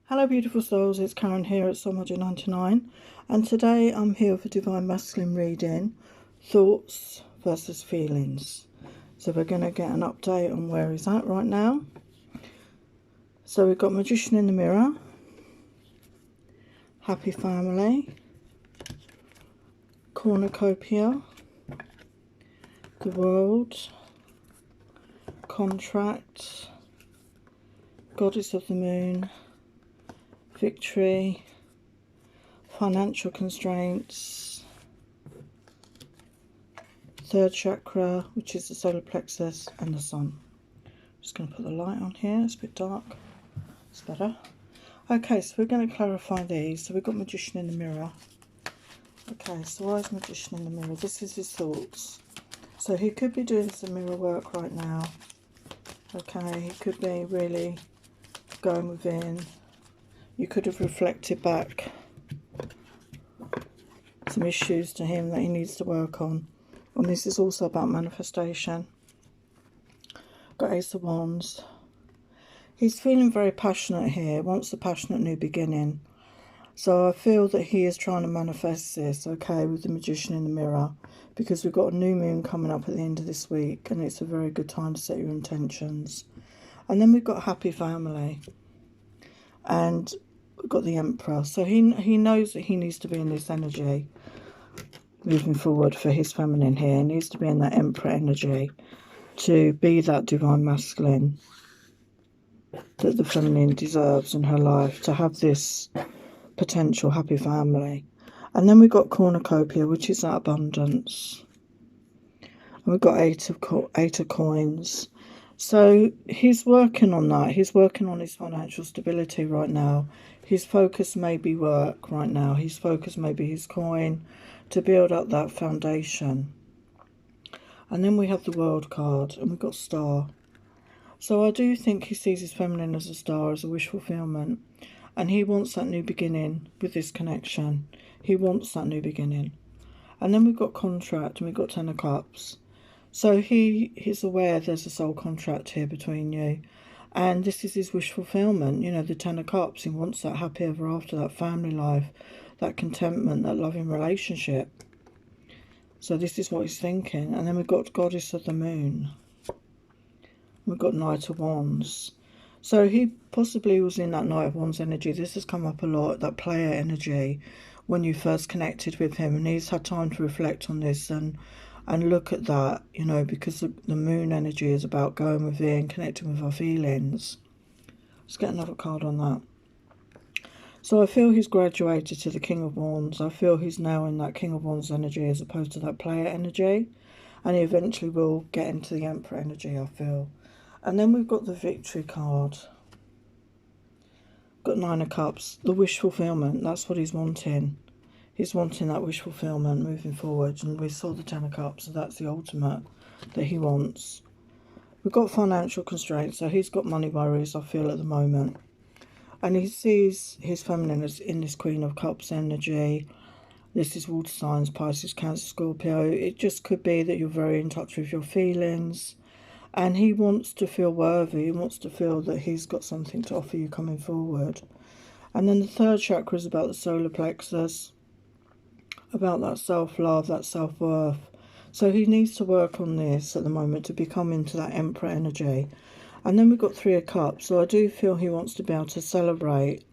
Hello beautiful souls, it's Karen here at Soul99, and today I'm here for Divine Masculine reading, thoughts versus feelings. So we're going to get an update on where he's at right now. So we've got Magician in the Mirror, Happy Family, Cornucopia, the World, Contract, Goddess of the Moon, Victory, Financial Constraints, Third Chakra, which is the solar plexus, and the Sun. Just going to put the light on here, it's a bit dark, it's better. Okay, so we're going to clarify these. So we've got Magician in the Mirror. Okay, so why is Magician in the Mirror? This is his thoughts. So he could be doing some mirror work right now. Okay, he could be really going within. You could have reflected back some issues to him that he needs to work on. And this is also about manifestation. Got Ace of Wands. He's feeling very passionate here, wants a passionate new beginning. So I feel that he is trying to manifest this, okay, with the Magician in the Mirror, because we've got a new moon coming up at the end of this week, and it's a very good time to set your intentions. And then we've got Happy Family, and we've got the Emperor. So he knows that he needs to be in this energy moving forward for his feminine here. He needs to be in that Emperor energy to be that divine masculine that the feminine deserves in her life, to have this potential happy family. And then we've got Cornucopia, which is that abundance. And we've got eight of coins. So he's working on that. He's working on his financial stability right now. His focus may be work right now. His focus may be his coin to build up that foundation. And then we have the World card, and we've got Star. So I do think he sees his feminine as a star, as a wish fulfillment. And he wants that new beginning with this connection. He wants that new beginning. And then we've got Contract, and we've got Ten of Cups. So he's aware there's a soul contract here between you. And this is his wish fulfillment. You know, the Ten of Cups. He wants that happy ever after, that family life, that contentment, that loving relationship. So this is what he's thinking. And then we've got Goddess of the Moon. We've got Knight of Wands. So he possibly was in that Knight of Wands energy. This has come up a lot, that player energy, when you first connected with him. And he's had time to reflect on this and look at that, you know, because the moon energy is about going within, connecting with our feelings. Let's get another card on that. So I feel he's graduated to the King of Wands. I feel he's now in that King of Wands energy as opposed to that player energy. And he eventually will get into the Emperor energy, I feel. And then we've got the Victory card. Got Nine of Cups. The wish fulfillment. That's what he's wanting. He's wanting that wish fulfillment moving forward. And we saw the Ten of Cups. So that's the ultimate that he wants. We've got financial constraints. So he's got money worries, I feel, at the moment. And he sees his feminine as in this Queen of Cups energy. This is water signs, Pisces, Cancer, Scorpio. It just could be that you're very in touch with your feelings. And he wants to feel worthy. He wants to feel that he's got something to offer you coming forward. And then the third chakra is about the solar plexus, about that self-love, that self-worth. So he needs to work on this at the moment to become into that Emperor energy. And then we've got Three of Cups. So I do feel he wants to be able to celebrate,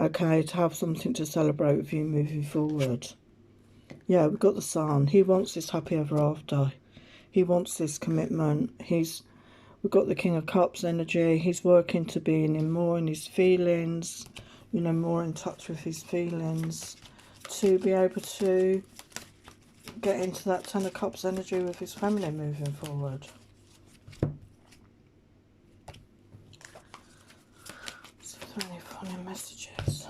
okay, to have something to celebrate with you moving forward. Yeah, we've got the Sun. He wants this happy ever after. He wants this commitment. We've got the King of Cups energy. He's working to be more in his feelings, you know, more in touch with his feelings, to be able to get into that Ten of Cups energy with his family moving forward. So are there any funny messages?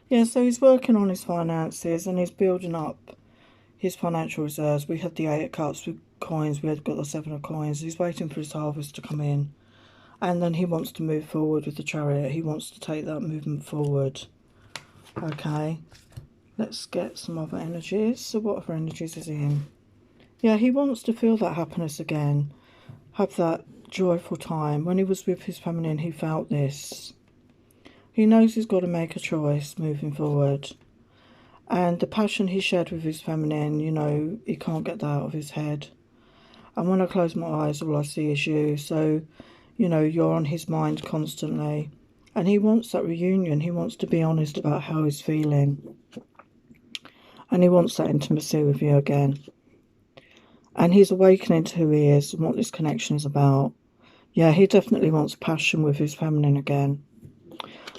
Yeah, so he's working on his finances and he's building up his financial reserves. We had the Eight of Cups with coins. We had got the Seven of Coins. He's waiting for his harvest to come in. And then he wants to move forward with the Chariot. He wants to take that movement forward. Okay, let's get some other energies. So what other energies is he in? Yeah, he wants to feel that happiness again, have that joyful time. When he was with his feminine, he felt this. He knows he's got to make a choice moving forward. And the passion he shared with his feminine, you know, he can't get that out of his head. And when I close my eyes, all I see is you. So, you know, you're on his mind constantly. And he wants that reunion. He wants to be honest about how he's feeling. And he wants that intimacy with you again. And he's awakening to who he is and what this connection is about. Yeah, he definitely wants passion with his feminine again.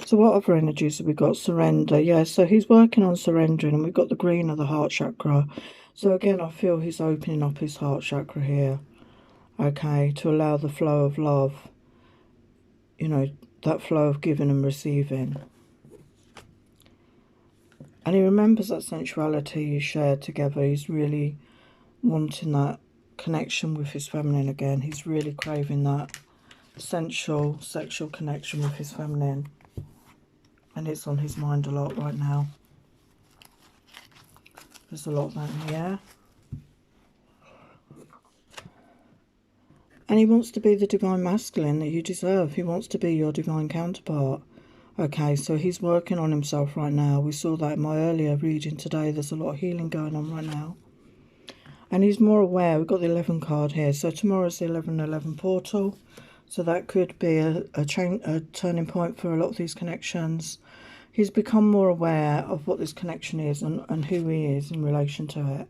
So what other energies have we got? Surrender. Yeah, so he's working on surrendering, and we've got the green of the heart chakra. So again, I feel he's opening up his heart chakra here. Okay, to allow the flow of love. You know, that flow of giving and receiving. And he remembers that sensuality you shared together. He's really wanting that connection with his feminine again. He's really craving that sensual, sexual connection with his feminine. And it's on his mind a lot right now. There's a lot of that in the air. And he wants to be the divine masculine that you deserve. He wants to be your divine counterpart. Okay, so he's working on himself right now. We saw that in my earlier reading today. There's a lot of healing going on right now. And he's more aware. We've got the 11 card here. So tomorrow's the 11/11 portal. So that could be a turning point for a lot of these connections. He's become more aware of what this connection is and who he is in relation to it.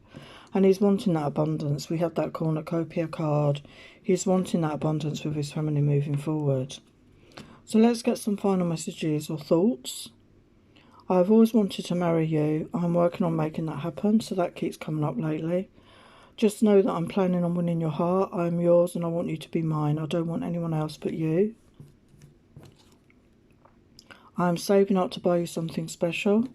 And he's wanting that abundance. We have that cornucopia card. He's wanting that abundance with his feminine moving forward. So let's get some final messages or thoughts. I've always wanted to marry you. I'm working on making that happen. So that keeps coming up lately. Just know that I'm planning on winning your heart. I'm yours and I want you to be mine. I don't want anyone else but you. I'm saving up to buy you something special.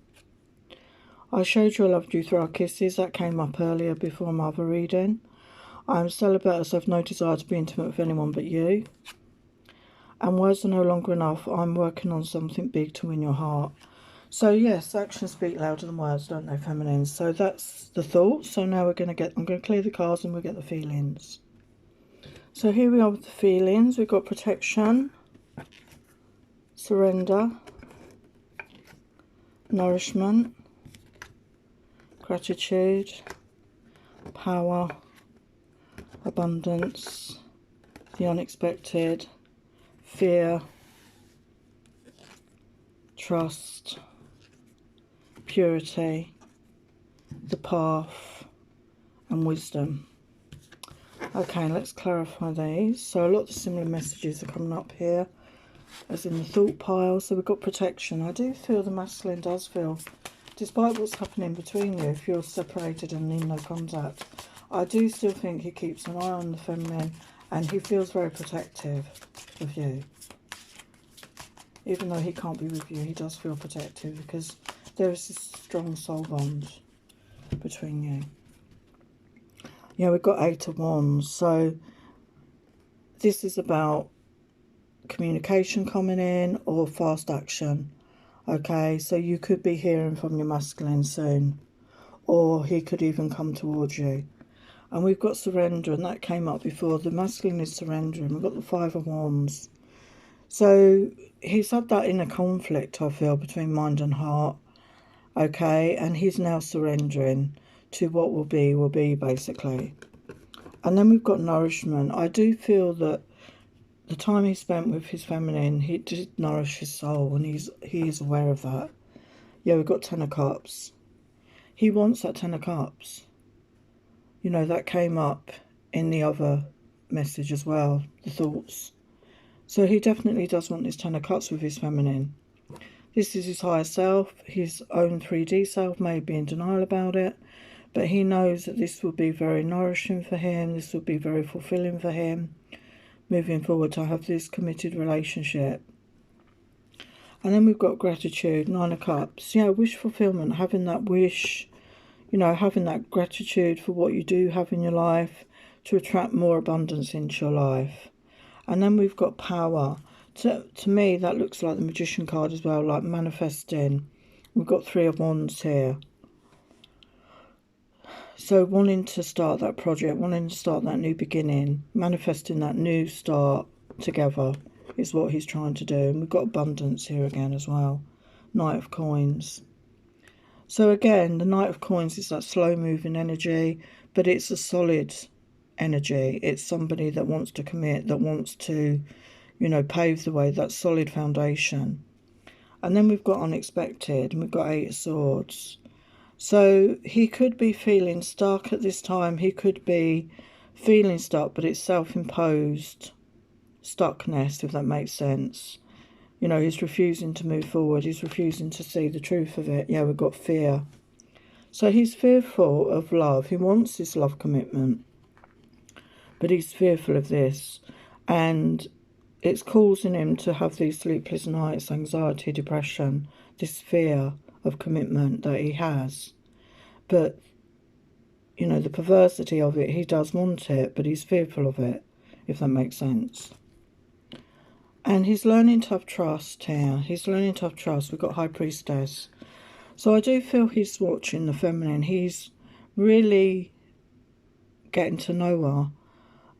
I showed you I loved you through our kisses. That came up earlier before my other reading. I'm celibate as I've no desire to be intimate with anyone but you. And words are no longer enough. I'm working on something big to win your heart. So yes, actions speak louder than words, don't they, feminine? So that's the thoughts. So now I'm going to clear the cards and we'll get the feelings. So here we are with the feelings. We've got protection, surrender, nourishment, gratitude, power, abundance, the unexpected, fear, trust, purity, the path, and wisdom. Okay, let's clarify these. So a lot of the similar messages are coming up here as in the thought pile. So we've got protection. I do feel the masculine does feel, despite what's happening between you, if you're separated and in no contact, I do still think he keeps an eye on the feminine and he feels very protective of you. Even though he can't be with you, he does feel protective because there is this strong soul bond between you. Yeah, we've got 8 of Wands. So this is about communication coming in or fast action. Okay, so you could be hearing from your masculine soon, or he could even come towards you. And we've got surrender, and that came up before. The masculine is surrendering. We've got the 5 of Wands. So he's had that inner conflict, I feel, between mind and heart. Okay, and he's now surrendering to what will be, basically. And then we've got nourishment. I do feel that the time he spent with his feminine, he did nourish his soul, and he is aware of that. Yeah, we've got 10 of Cups. He wants that 10 of Cups. You know, that came up in the other message as well, the thoughts. So he definitely does want this 10 of Cups with his feminine. This is his higher self. His own 3D self may be in denial about it, but he knows that this will be very nourishing for him. This will be very fulfilling for him moving forward to have this committed relationship. And then we've got gratitude, 9 of Cups. Yeah, wish fulfillment, having that wish, you know, having that gratitude for what you do have in your life to attract more abundance into your life. And then we've got power. To me, that looks like the Magician card as well, like manifesting We've got 3 of Wands here. So wanting to start that project, wanting to start that new beginning, manifesting that new start together is what he's trying to do. And we've got abundance here again as well. Knight of Coins. So again, the Knight of Coins is that slow moving energy, but it's a solid energy. It's somebody that wants to commit, that wants to, you know, pave the way, that solid foundation. And then we've got Unexpected, and we've got 8 of Swords. So he could be feeling stuck at this time. He could be feeling stuck, but it's self-imposed stuckness, if that makes sense. You know, he's refusing to move forward. He's refusing to see the truth of it. Yeah, we've got fear. So he's fearful of love. He wants this love commitment, but he's fearful of this. And it's causing him to have these sleepless nights, anxiety, depression, this fear of commitment that he has. But, you know, the perversity of it, he does want it, but he's fearful of it, if that makes sense. And he's learning to have trust here. He's learning to have trust. We've got High Priestess. So I do feel he's watching the feminine. He's really getting to know her,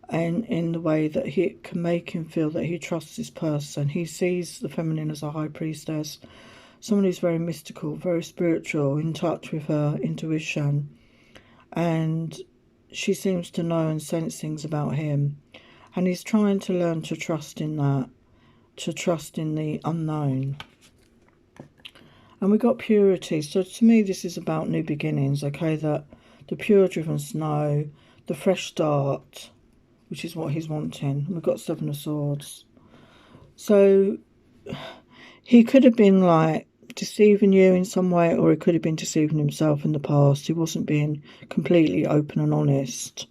and in the way that he can make him feel that he trusts this person. He sees the feminine as a High Priestess, someone who's very mystical, very spiritual, in touch with her intuition. And she seems to know and sense things about him. And he's trying to learn to trust in that, to trust in the unknown. And we got Purity. So to me, this is about new beginnings, okay? That the pure driven snow, the fresh start, which is what he's wanting. We've got 7 of Swords. So he could have been like deceiving you in some way, or he could have been deceiving himself in the past. He wasn't being completely open and honest.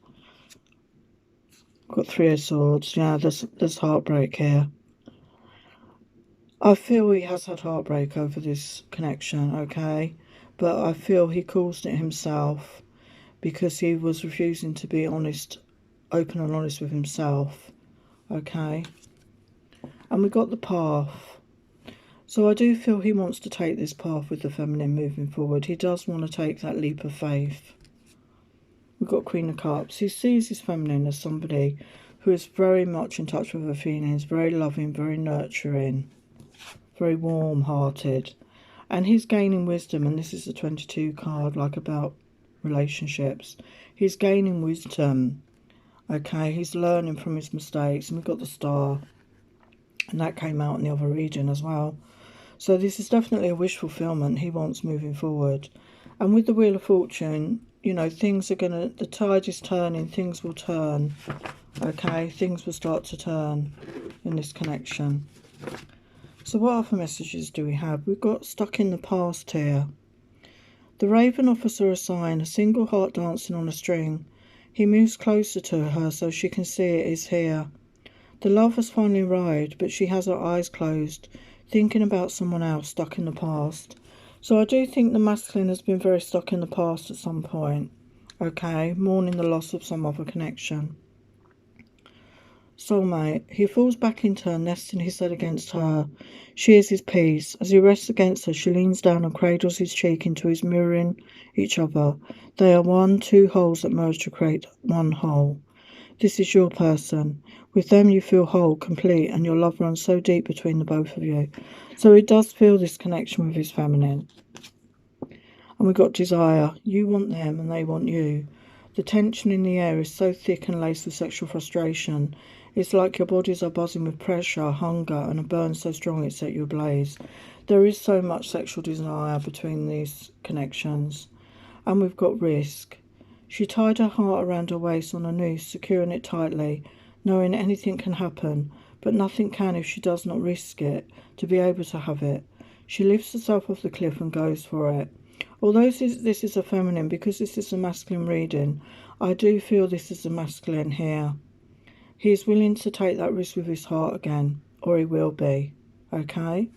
Got 3 of Swords. Yeah, there's heartbreak here. I feel he has had heartbreak over this connection, okay? But I feel he caused it himself because he was refusing to be honest, open and honest with himself, okay? And we got the path. So I do feel he wants to take this path with the feminine moving forward. He does want to take that leap of faith. We've got Queen of Cups. He sees his feminine as somebody who is very much in touch with her feelings, very loving, very nurturing, very warm-hearted. And he's gaining wisdom, and this is the 22 card, like about relationships. He's gaining wisdom, okay? He's learning from his mistakes. And we've got the Star, and that came out in the other reading as well. So this is definitely a wish fulfillment he wants moving forward. And with the Wheel of Fortune, you know, things are gonna, the tide is turning, things will turn, okay? Things will start to turn in this connection. So what other messages do we have? We've got Stuck in the Past here. The Raven offers her a sign, a single heart dancing on a string. He moves closer to her so she can see it is here. The love has finally arrived, but she has her eyes closed, thinking about someone else stuck in the past. So I do think the masculine has been very stuck in the past at some point, okay? Mourning the loss of some other connection. Soulmate. He falls back into her, nesting his head against her. She is his peace. As he rests against her, she leans down and cradles his cheek into his, mirroring each other. They are 2 holes that merge to create one whole. This is your person. With them you feel whole, complete, and your love runs so deep between the both of you. So he does feel this connection with his feminine. And we've got Desire. You want them and they want you. The tension in the air is so thick and laced with sexual frustration. It's like your bodies are buzzing with pressure, hunger, and a burn so strong it set you ablaze. There is so much sexual desire between these connections. And we've got Risk. She tied her heart around her waist on a noose, securing it tightly, knowing anything can happen, but nothing can if she does not risk it to be able to have it. She lifts herself off the cliff and goes for it. Although this is a feminine, because this is a masculine reading, I do feel this is a masculine here. He is willing to take that risk with his heart again, or he will be, okay?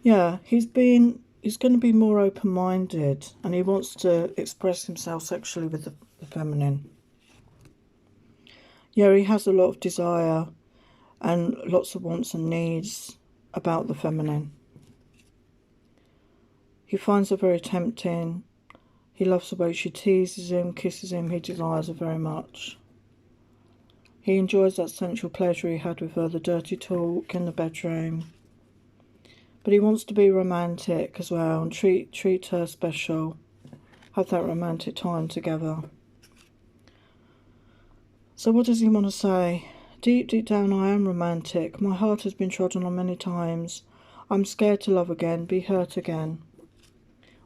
Yeah, he's going to be more open-minded, and he wants to express himself sexually with the feminine. Yeah, he has a lot of desire and lots of wants and needs, about the feminine. He finds her very tempting. He loves the way she teases him, kisses him. He desires her very much. He enjoys that sensual pleasure he had with her, the dirty talk in the bedroom. But he wants to be romantic as well and treat her special. Have that romantic time together. So what does he want to say? Deep down, I am romantic. My heart has been trodden on many times. I'm scared to love again, be hurt again.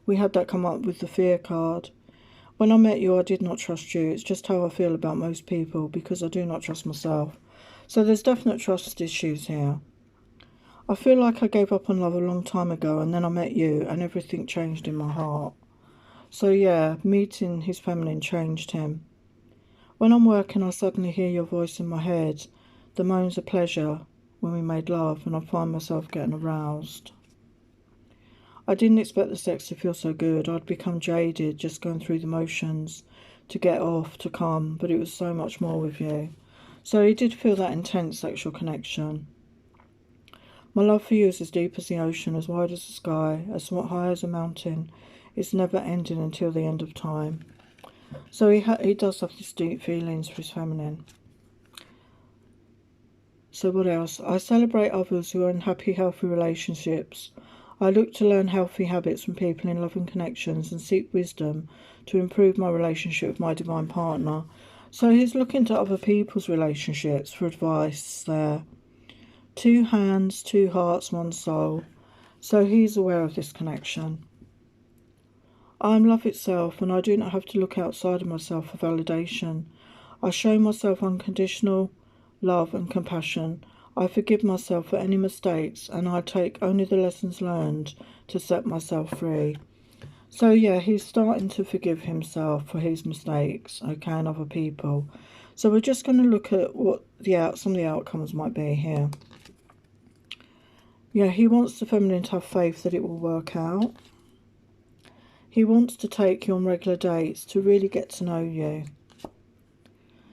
We had that come up with the fear card. When I met you, I did not trust you. It's just how I feel about most people, because I do not trust myself. So there's definite trust issues here. I feel like I gave up on love a long time ago, and then I met you, and everything changed in my heart. So yeah, meeting his feminine changed him. When I'm working, I suddenly hear your voice in my head, the moans of pleasure when we made love, and I find myself getting aroused. I didn't expect the sex to feel so good. I'd become jaded, just going through the motions to get off, to come, but it was so much more with you. So he did feel that intense sexual connection. My love for you is as deep as the ocean, as wide as the sky, as high as a mountain. It's never ending until the end of time. So he does have these deep feelings for his feminine. So what else? I celebrate others who are in happy, healthy relationships. I look to learn healthy habits from people in loving connections and seek wisdom to improve my relationship with my divine partner. So he's looking to other people's relationships for advice there. 2 hands, 2 hearts, 1 soul. So he's aware of this connection. I am love itself, and I do not have to look outside of myself for validation. I show myself unconditional love and compassion. I forgive myself for any mistakes, and I take only the lessons learned to set myself free. So yeah, he's starting to forgive himself for his mistakes, okay, and other people. So we're just going to look at what some of the outcomes might be here. Yeah, he wants the feminine to have faith that it will work out. He wants to take you on regular dates to really get to know you.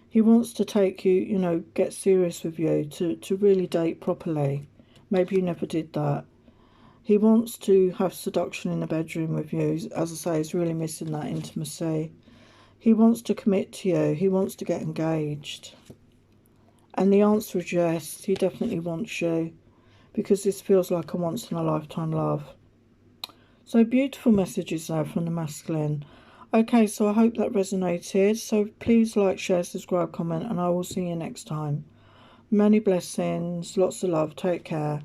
He wants to take you, get serious with you, to really date properly. Maybe you never did that. He wants to have seduction in the bedroom with you. As I say, he's really missing that intimacy. He wants to commit to you. He wants to get engaged. And the answer is yes, he definitely wants you, because this feels like a once-in-a-lifetime love. So beautiful messages there from the masculine. Okay, so I hope that resonated. So please like, share, subscribe, comment, and I will see you next time. Many blessings, lots of love. Take care.